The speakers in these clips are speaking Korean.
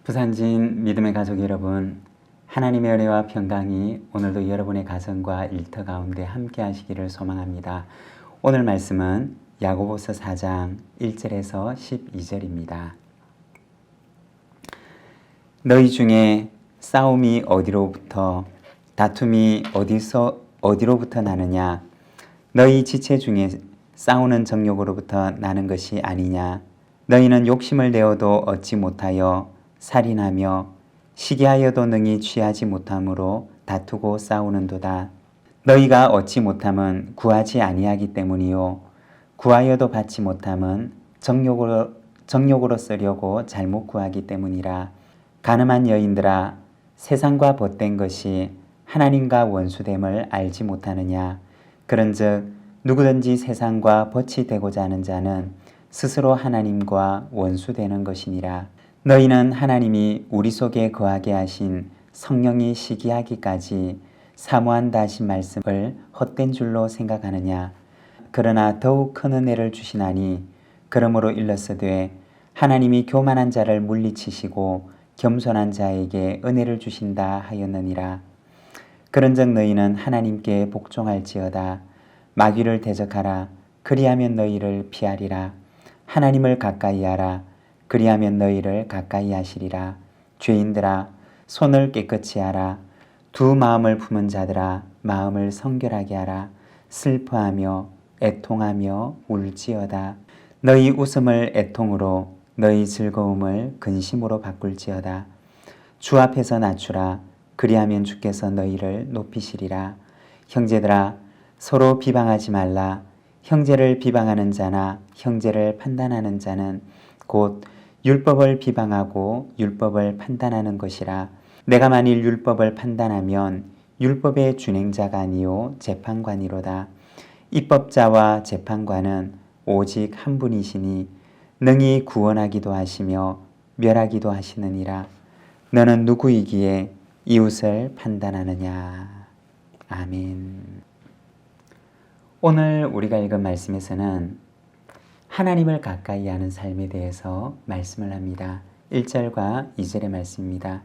부산진 믿음의 가족 여러분, 하나님의 은혜와 평강이 오늘도 여러분의 가정과 일터 가운데 함께 하시기를 소망합니다. 오늘 말씀은 야고보서 4장 1절에서 12절입니다. 너희 중에 싸움이 어디로부터, 다툼이 어디로부터 나느냐? 너희 지체 중에 싸우는 정욕으로부터 나는 것이 아니냐? 너희는 욕심을 내어도 얻지 못하여 살인하며 시기하여도 능히 취하지 못함으로 다투고 싸우는도다. 너희가 얻지 못함은 구하지 아니하기 때문이요 구하여도 받지 못함은 정욕으로 쓰려고 잘못 구하기 때문이라. 가늠한 여인들아, 세상과 벗된 것이 하나님과 원수됨을 알지 못하느냐? 그런즉 누구든지 세상과 벗이 되고자 하는 자는 스스로 하나님과 원수되는 것이니라. 너희는 하나님이 우리 속에 거하게 하신 성령이 시기하기까지 사모한다 하신 말씀을 헛된 줄로 생각하느냐? 그러나 더욱 큰 은혜를 주시나니 그러므로 일렀으되 하나님이 교만한 자를 물리치시고 겸손한 자에게 은혜를 주신다 하였느니라. 그런즉 너희는 하나님께 복종할지어다. 마귀를 대적하라. 그리하면 너희를 피하리라. 하나님을 가까이 하라. 그리하면 너희를 가까이 하시리라. 죄인들아, 손을 깨끗이 하라. 두 마음을 품은 자들아, 마음을 성결하게 하라. 슬퍼하며 애통하며 울지어다. 너희 웃음을 애통으로, 너희 즐거움을 근심으로 바꿀지어다. 주 앞에서 낮추라. 그리하면 주께서 너희를 높이시리라. 형제들아, 서로 비방하지 말라. 형제를 비방하는 자나 형제를 판단하는 자는 곧 율법을 비방하고 율법을 판단하는 것이라. 내가 만일 율법을 판단하면 율법의 준행자가 아니요 재판관이로다. 입법자와 재판관은 오직 한 분이시니 능히 구원하기도 하시며 멸하기도 하시느니라. 너는 누구이기에 이웃을 판단하느냐? 아멘. 오늘 우리가 읽은 말씀에서는 하나님을 가까이 하는 삶에 대해서 말씀을 합니다. 1절과 2절의 말씀입니다.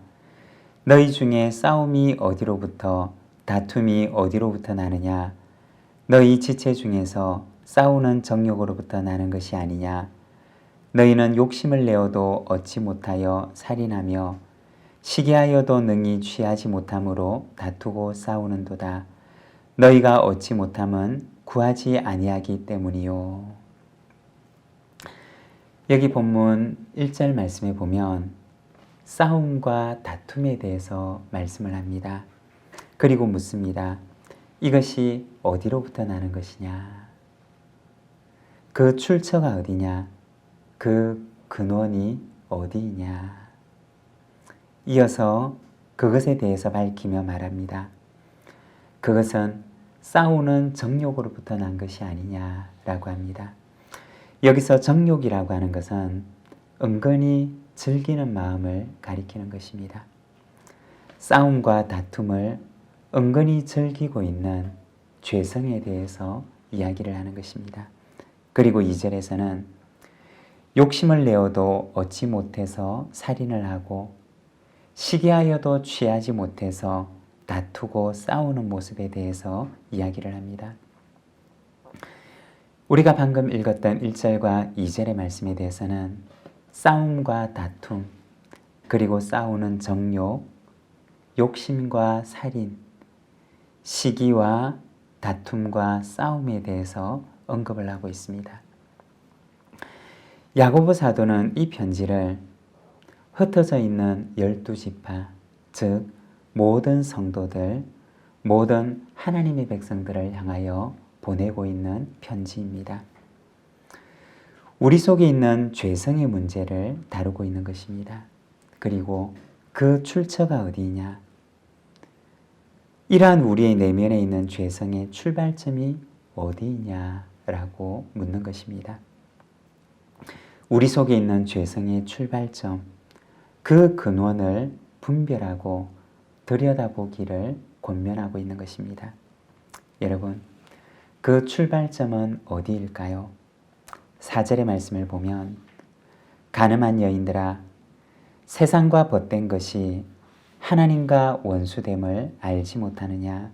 너희 중에 싸움이 어디로부터, 다툼이 어디로부터 나느냐? 너희 지체 중에서 싸우는 정욕으로부터 나는 것이 아니냐? 너희는 욕심을 내어도 얻지 못하여 살인하며 시기하여도 능히 취하지 못함으로 다투고 싸우는도다. 너희가 얻지 못함은 구하지 아니하기 때문이요. 여기 본문 1절 말씀에 보면 싸움과 다툼에 대해서 말씀을 합니다. 그리고 묻습니다. 이것이 어디로부터 나는 것이냐? 그 출처가 어디냐? 그 근원이 어디이냐? 이어서 그것에 대해서 밝히며 말합니다. 그것은 싸우는 정욕으로부터 난 것이 아니냐라고 합니다. 여기서 정욕이라고 하는 것은 은근히 즐기는 마음을 가리키는 것입니다. 싸움과 다툼을 은근히 즐기고 있는 죄성에 대해서 이야기를 하는 것입니다. 그리고 2절에서는 욕심을 내어도 얻지 못해서 살인을 하고 시기하여도 취하지 못해서 다투고 싸우는 모습에 대해서 이야기를 합니다. 우리가 방금 읽었던 1절과 2절의 말씀에 대해서는 싸움과 다툼, 그리고 싸우는 정욕, 욕심과 살인, 시기와 다툼과 싸움에 대해서 언급을 하고 있습니다. 야고보 사도는 이 편지를 흩어져 있는 12지파, 즉 모든 성도들, 모든 하나님의 백성들을 향하여 보내고 있는 편지입니다. 우리 속에 있는 죄성의 문제를 다루고 있는 것입니다. 그리고 그 출처가 어디냐? 이러한 우리의 내면에 있는 죄성의 출발점이 어디냐라고 묻는 것입니다. 우리 속에 있는 죄성의 출발점, 그 근원을 분별하고 들여다보기를 권면하고 있는 것입니다. 여러분, 그 출발점은 어디일까요? 4절의 말씀을 보면 가늠한 여인들아, 세상과 벗된 것이 하나님과 원수됨을 알지 못하느냐.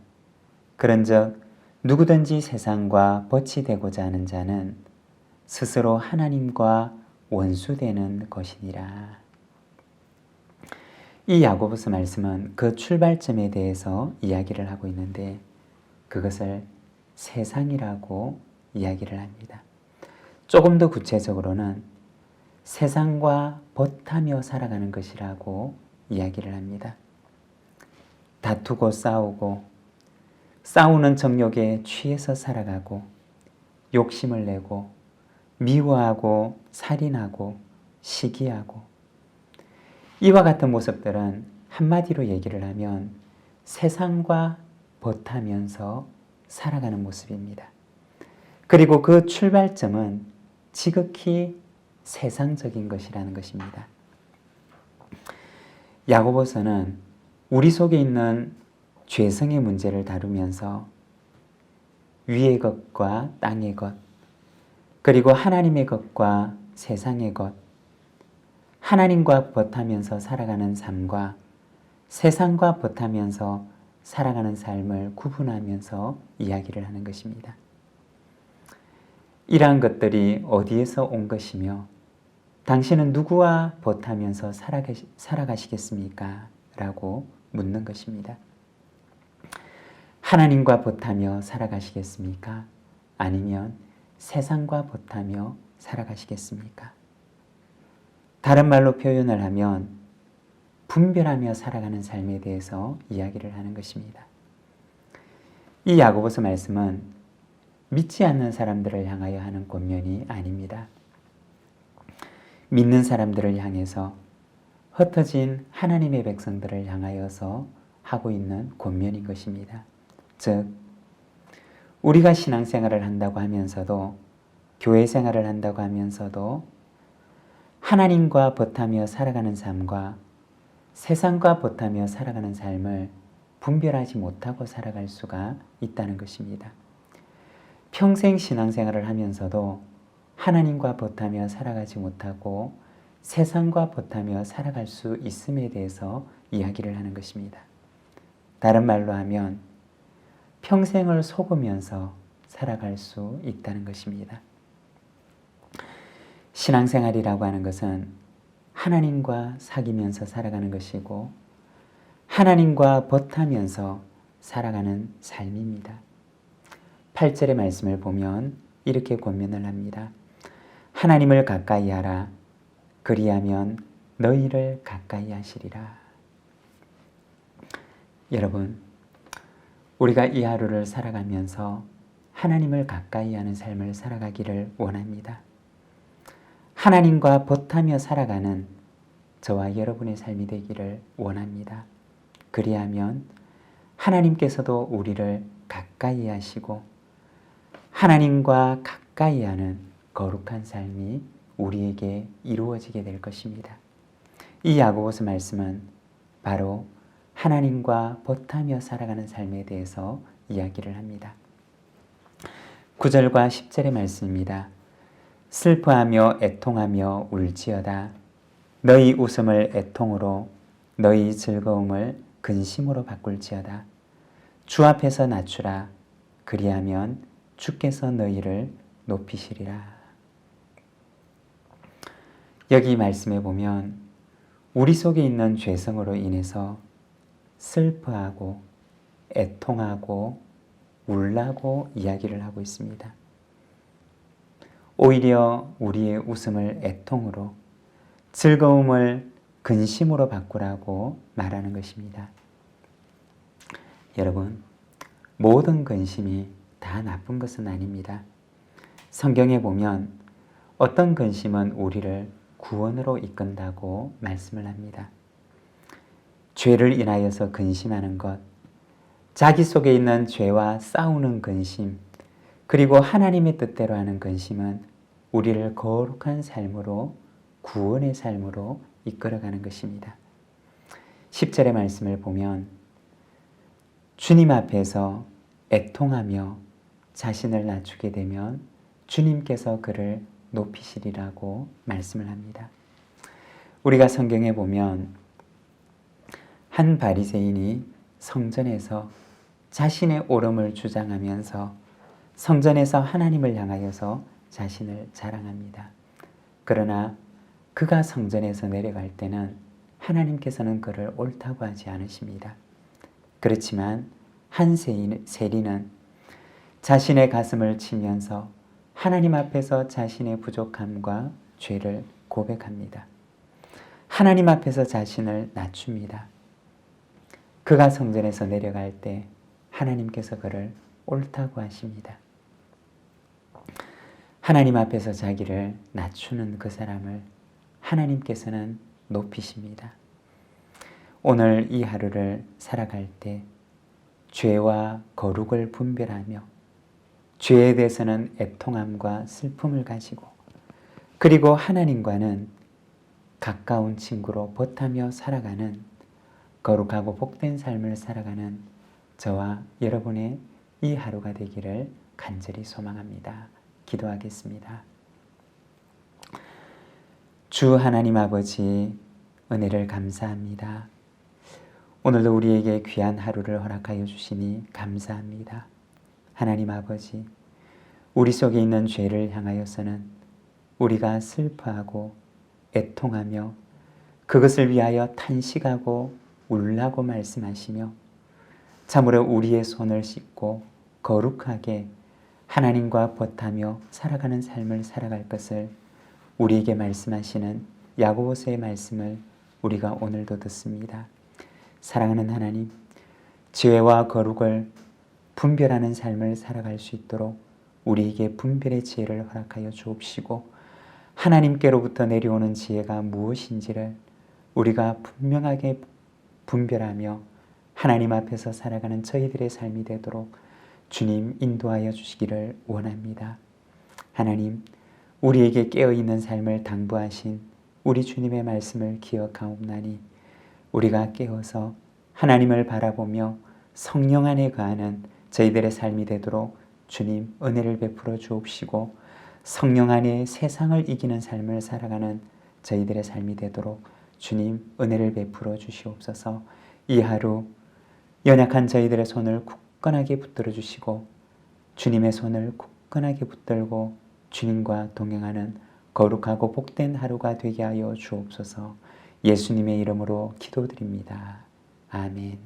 그런즉 누구든지 세상과 벗이 되고자 하는 자는 스스로 하나님과 원수되는 것이니라. 이 야고보서 말씀은 그 출발점에 대해서 이야기를 하고 있는데 그것을 세상이라고 이야기를 합니다. 조금 더 구체적으로는 세상과 벗하며 살아가는 것이라고 이야기를 합니다. 다투고 싸우고 싸우는 정욕에 취해서 살아가고 욕심을 내고 미워하고 살인하고 시기하고 이와 같은 모습들은 한마디로 얘기를 하면 세상과 벗하면서 살아가는 모습입니다. 그리고 그 출발점은 지극히 세상적인 것이라는 것입니다. 야고보서는 우리 속에 있는 죄성의 문제를 다루면서 위의 것과 땅의 것, 그리고 하나님의 것과 세상의 것, 하나님과 벗하면서 살아가는 삶과 세상과 벗하면서 살아가는 삶을 구분하면서 이야기를 하는 것입니다. 이러한 것들이 어디에서 온 것이며 당신은 누구와 벗하면서 살아가시겠습니까? 라고 묻는 것입니다. 하나님과 벗하며 살아가시겠습니까? 아니면 세상과 벗하며 살아가시겠습니까? 다른 말로 표현을 하면 분별하며 살아가는 삶에 대해서 이야기를 하는 것입니다. 이 야고보서 말씀은 믿지 않는 사람들을 향하여 하는 권면이 아닙니다. 믿는 사람들을 향해서 흩어진 하나님의 백성들을 향하여서 하고 있는 권면인 것입니다. 즉, 우리가 신앙생활을 한다고 하면서도 교회 생활을 한다고 하면서도 하나님과 벗하며 살아가는 삶과 세상과 벗하며 살아가는 삶을 분별하지 못하고 살아갈 수가 있다는 것입니다. 평생 신앙생활을 하면서도 하나님과 벗하며 살아가지 못하고 세상과 벗하며 살아갈 수 있음에 대해서 이야기를 하는 것입니다. 다른 말로 하면 평생을 속으면서 살아갈 수 있다는 것입니다. 신앙생활이라고 하는 것은 하나님과 사귀면서 살아가는 것이고 하나님과 벗하면서 살아가는 삶입니다. 8절의 말씀을 보면 이렇게 권면을 합니다. 하나님을 가까이 하라. 그리하면 너희를 가까이 하시리라. 여러분, 우리가 이 하루를 살아가면서 하나님을 가까이 하는 삶을 살아가기를 원합니다. 하나님과 벗하며 살아가는 저와 여러분의 삶이 되기를 원합니다. 그리하면 하나님께서도 우리를 가까이 하시고 하나님과 가까이 하는 거룩한 삶이 우리에게 이루어지게 될 것입니다. 이 야고보서 말씀은 바로 하나님과 벗하며 살아가는 삶에 대해서 이야기를 합니다. 9절과 10절의 말씀입니다. 슬퍼하며 애통하며 울지어다. 너희 웃음을 애통으로 너희 즐거움을 근심으로 바꿀지어다. 주 앞에서 낮추라. 그리하면 주께서 너희를 높이시리라. 여기 말씀에 보면 우리 속에 있는 죄성으로 인해서 슬퍼하고 애통하고 울라고 이야기를 하고 있습니다. 오히려 우리의 웃음을 애통으로 즐거움을 근심으로 바꾸라고 말하는 것입니다. 여러분, 모든 근심이 다 나쁜 것은 아닙니다. 성경에 보면 어떤 근심은 우리를 구원으로 이끈다고 말씀을 합니다. 죄를 인하여서 근심하는 것, 자기 속에 있는 죄와 싸우는 근심, 그리고 하나님의 뜻대로 하는 근심은 우리를 거룩한 삶으로, 구원의 삶으로 이끌어가는 것입니다. 10절의 말씀을 보면 주님 앞에서 애통하며 자신을 낮추게 되면 주님께서 그를 높이시리라고 말씀을 합니다. 우리가 성경에 보면 한 바리새인이 성전에서 자신의 옳음을 주장하면서 성전에서 하나님을 향하여서 자신을 자랑합니다. 그러나 그가 성전에서 내려갈 때는 하나님께서는 그를 옳다고 하지 않으십니다. 그렇지만 한 세리는 자신의 가슴을 치면서 하나님 앞에서 자신의 부족함과 죄를 고백합니다. 하나님 앞에서 자신을 낮춥니다. 그가 성전에서 내려갈 때 하나님께서 그를 옳다고 하십니다. 하나님 앞에서 자기를 낮추는 그 사람을 하나님께서는 높이십니다. 오늘 이 하루를 살아갈 때 죄와 거룩을 분별하며 죄에 대해서는 애통함과 슬픔을 가지고 그리고 하나님과는 가까운 친구로 벗하며 살아가는 거룩하고 복된 삶을 살아가는 저와 여러분의 이 하루가 되기를 간절히 소망합니다. 기도하겠습니다. 주 하나님 아버지, 은혜를 감사합니다. 오늘도 우리에게 귀한 하루를 허락하여 주시니 감사합니다. 하나님 아버지, 우리 속에 있는 죄를 향하여서는 우리가 슬퍼하고 애통하며 그것을 위하여 탄식하고 울라고 말씀하시며 참으로 우리의 손을 씻고 거룩하게 하나님과 벗하며 살아가는 삶을 살아갈 것을 우리에게 말씀하시는 야고보서의 말씀을 우리가 오늘도 듣습니다. 사랑하는 하나님, 죄와 거룩을 분별하는 삶을 살아갈 수 있도록 우리에게 분별의 지혜를 허락하여 주옵시고 하나님께로부터 내려오는 지혜가 무엇인지를 우리가 분명하게 분별하며 하나님 앞에서 살아가는 저희들의 삶이 되도록 주님 인도하여 주시기를 원합니다. 하나님, 우리에게 깨어있는 삶을 당부하신 우리 주님의 말씀을 기억하옵나니 우리가 깨어서 하나님을 바라보며 성령 안에 거하는 저희들의 삶이 되도록 주님 은혜를 베풀어 주옵시고 성령 안에 세상을 이기는 삶을 살아가는 저희들의 삶이 되도록 주님 은혜를 베풀어 주시옵소서. 이 하루 연약한 저희들의 손을 굳건하게 붙들어 주시고 주님의 손을 굳건하게 붙들고 주님과 동행하는 거룩하고 복된 하루가 되게 하여 주옵소서. 예수님의 이름으로 기도드립니다. 아멘.